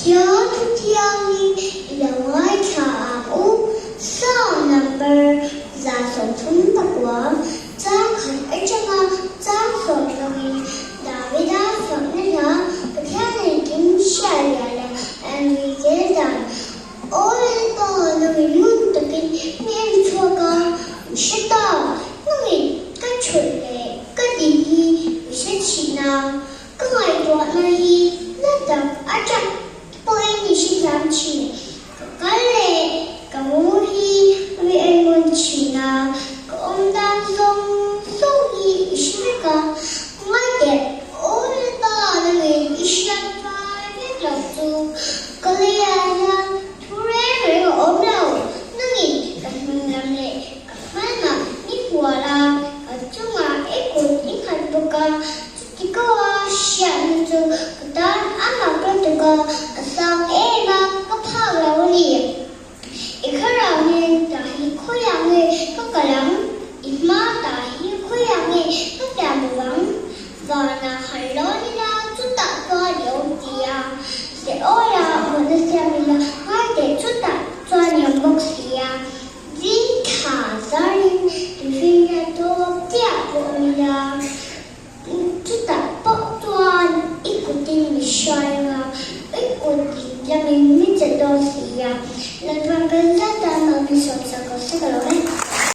Thiếu thiêng ni là ngói thả ú sao number giả sống thúng bạc quá giá khẩn ấy cho ngà giá sống lòng David đã sống nên hả và theo này kính xa là em vì dễ dàng ôi to là người muốn tự kinh miễn chua ca sẽ to nó nghĩ cách chuẩn lệ cách gì đi sẽ chỉ nào các ngày đoạn này rất tập á chắc bố em thì sẽ dám chỉ cái lệ cả mũ hi vì em muốn chỉ nào cả ông đang sống sống gì sẽ cả ngay đẹp ôi to là người sẽ phải biết là dù có lẽ là thu rẽ với ốm đâu nó nghĩ cả mình làm lệ cả phát mà ít của là cả chung là ít của ít hạt bột cả chỉ có xem cho cái đó ăn mặc cái từ cái sao em mà có phao là gì ít khi nào nên tại khối hàng này có cả lắm ít mà tại khối hàng này có cả một lắm và là hành đó đi ra chúng ta có điều gì à sẽ ôi là một đứa xem mình là hai để chúng ta cho nhiều bốc xì à dính thả ra đi thì khi ra tôi tiếc của mình là chúng ta bốc cho ít của tin mình xoay mà ít của tin là mình biết sẽ đo xì à lần vào cái rất là mà mình sống sao có sức là